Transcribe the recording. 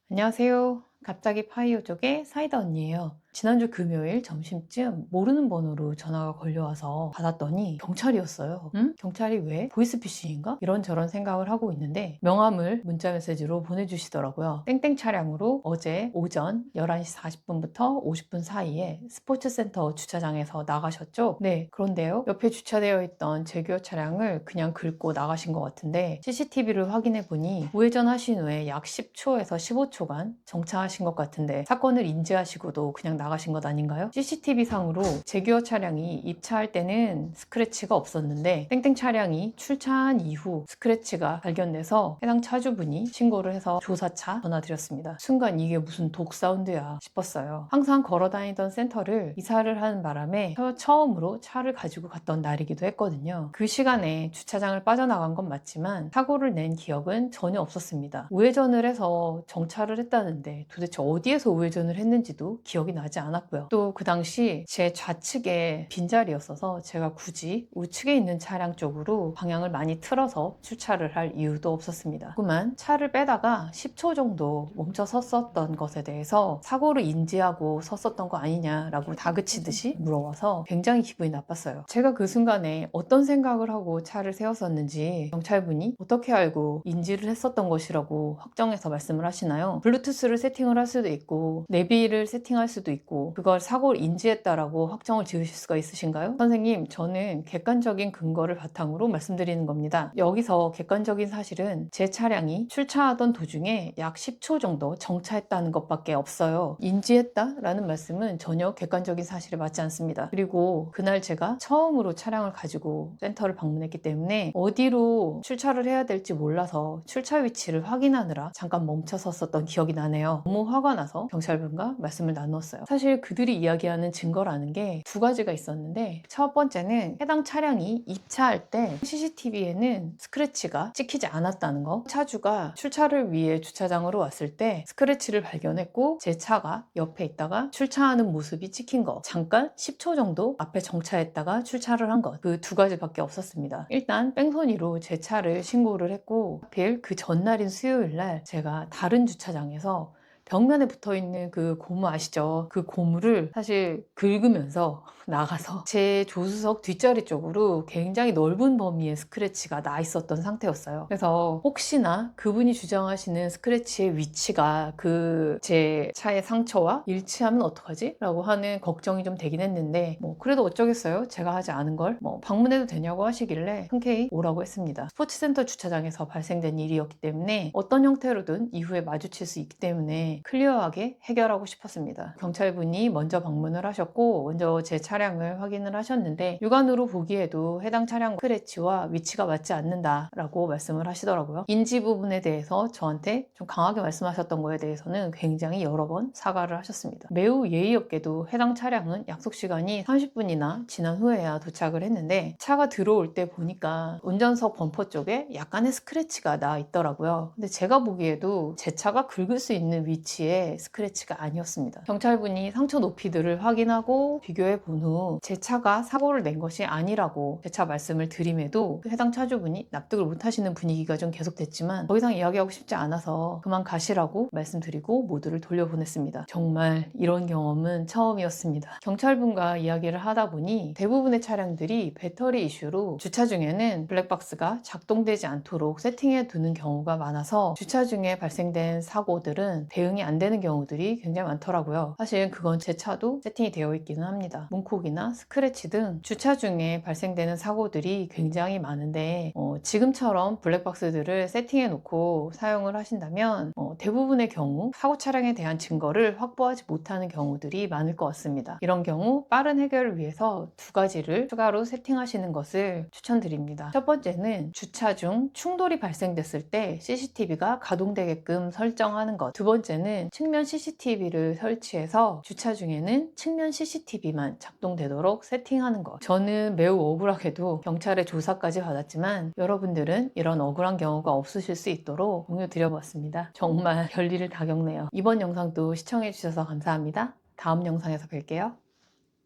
안녕하세요. 갑자기 파이어족의 사이다 언니예요. 지난주 금요일 점심쯤 모르는 번호로 전화가 걸려와서 받았더니 경찰이었어요. 응? 경찰이 왜? 보이스피싱인가? 이런저런 생각을 하고 있는데 명함을 문자 메시지로 보내주시더라고요. 땡땡 차량으로 어제 오전 11시 40분부터 50분 사이에 스포츠센터 주차장에서 나가셨죠? 네, 그런데요. 옆에 주차되어 있던 제규어 차량을 그냥 긁고 나가신 것 같은데 CCTV를 확인해 보니 우회전 하신 후에 약 10초에서 15초간 정차하신 것 같은데 사건을 인지하시고도 그냥 나가신 것 아닌가요? CCTV 상으로 제규어 차량이 입차할 때는 스크래치가 없었는데 땡땡 차량이 출차한 이후 스크래치가 발견돼서 해당 차주분이 신고를 해서 조사차 전화드렸습니다. 순간 이게 무슨 독 사운드야 싶었어요. 항상 걸어 다니던 센터를 이사를 하는 바람에 처음으로 차를 가지고 갔던 날이기도 했거든요. 그 시간에 주차장을 빠져나간 건 맞지만 사고를 낸 기억은 전혀 없었습니다. 우회전을 해서 정차를 했다는데 도대체 어디에서 우회전을 했는지도 기억이 나지 않았고요. 또 그 당시 제 좌측에 빈자리였어서 제가 굳이 우측에 있는 차량 쪽으로 방향을 많이 틀어서 주차를 할 이유도 없었습니다. 그만 차를 빼다가 10초 정도 멈춰 섰었던 것에 대해서 사고를 인지하고 섰었던 거 아니냐라고 다그치듯이 물어와서 굉장히 기분이 나빴어요. 제가 그 순간에 어떤 생각을 하고 차를 세웠었는지 경찰분이 어떻게 알고 인지를 했었던 것이라고 확정해서 말씀을 하시나요? 블루투스를 세팅을 할 수도 있고 내비를 세팅할 수도 있고 그걸 사고를 인지했다라고 확정을 지으실 수가 있으신가요? 선생님, 저는 객관적인 근거를 바탕으로 말씀드리는 겁니다. 여기서 객관적인 사실은 제 차량이 출차하던 도중에 약 10초 정도 정차했다는 것밖에 없어요. 인지했다라는 말씀은 전혀 객관적인 사실에 맞지 않습니다. 그리고 그날 제가 처음으로 차량을 가지고 센터를 방문했기 때문에 어디로 출차를 해야 될지 몰라서 출차 위치를 확인하느라 잠깐 멈춰 섰었던 기억이 나네요. 너무 화가 나서 경찰분과 말씀을 나눴어요. 사실 그들이 이야기하는 증거라는 게 두 가지가 있었는데 첫 번째는 해당 차량이 입차할 때 CCTV에는 스크래치가 찍히지 않았다는 거. 차주가 출차를 위해 주차장으로 왔을 때 스크래치를 발견했고 제 차가 옆에 있다가 출차하는 모습이 찍힌 거. 잠깐 10초 정도 앞에 정차했다가 출차를 한 것. 그 두 가지밖에 없었습니다. 일단 뺑소니로 제 차를 신고를 했고 하필 그 전날인 수요일 날 제가 다른 주차장에서 벽면에 붙어있는 그 고무 아시죠? 그 고무를 사실 긁으면서 나가서 제 조수석 뒷자리 쪽으로 굉장히 넓은 범위의 스크래치가 나 있었던 상태였어요. 그래서 혹시나 그분이 주장하시는 스크래치의 위치가 그 제 차의 상처와 일치하면 어떡하지? 라고 하는 걱정이 좀 되긴 했는데 뭐 그래도 어쩌겠어요? 제가 하지 않은 걸 뭐 방문해도 되냐고 하시길래 흔쾌히 오라고 했습니다. 스포츠센터 주차장에서 발생된 일이었기 때문에 어떤 형태로든 이후에 마주칠 수 있기 때문에 클리어하게 해결하고 싶었습니다. 경찰분이 먼저 방문을 하셨고 먼저 제 차량을 확인을 하셨는데 육안으로 보기에도 해당 차량 스크래치와 위치가 맞지 않는다라고 말씀을 하시더라고요. 인지 부분에 대해서 저한테 좀 강하게 말씀하셨던 거에 대해서는 굉장히 여러 번 사과를 하셨습니다. 매우 예의 없게도 해당 차량은 약속 시간이 30분이나 지난 후에야 도착을 했는데 차가 들어올 때 보니까 운전석 범퍼 쪽에 약간의 스크래치가 나 있더라고요. 근데 제가 보기에도 제 차가 긁을 수 있는 위치의 스크래치가 아니었습니다. 경찰분이 상처 높이들을 확인하고 비교해 본 후 제 차가 사고를 낸 것이 아니라고 제 차 말씀을 드림에도 해당 차주분이 납득을 못 하시는 분위기가 좀 계속됐지만 더 이상 이야기하고 싶지 않아서 그만 가시라고 말씀드리고 모두를 돌려보냈습니다. 정말 이런 경험은 처음이었습니다. 경찰분과 이야기를 하다 보니 대부분의 차량들이 배터리 이슈로 주차 중에는 블랙박스가 작동되지 않도록 세팅해 두는 경우가 많아서 주차 중에 발생된 사고들은 대응이 안 되는 경우들이 굉장히 많더라고요. 사실 그건 제 차도 세팅이 되어 있기는 합니다. 문콕이나 스크래치 등 주차 중에 발생되는 사고들이 굉장히 많은데 지금처럼 블랙박스들을 세팅해 놓고 사용을 하신다면 대부분의 경우 사고 차량에 대한 증거를 확보하지 못하는 경우들이 많을 것 같습니다. 이런 경우 빠른 해결을 위해서 두 가지를 추가로 세팅하시는 것을 추천드립니다. 첫 번째는 주차 중 충돌이 발생됐을 때 CCTV가 가동되게끔 설정하는 것. 두 번째는 측면 CCTV를 설치해서 주차 중에는 측면 CCTV만 작동되도록 세팅하는 것. 저는 매우 억울하게도 경찰의 조사까지 받았지만 여러분들은 이런 억울한 경우가 없으실 수 있도록 공유 드려봤습니다. 정말 별일을 다 겪네요. 이번 영상도 시청해주셔서 감사합니다. 다음 영상에서 뵐게요.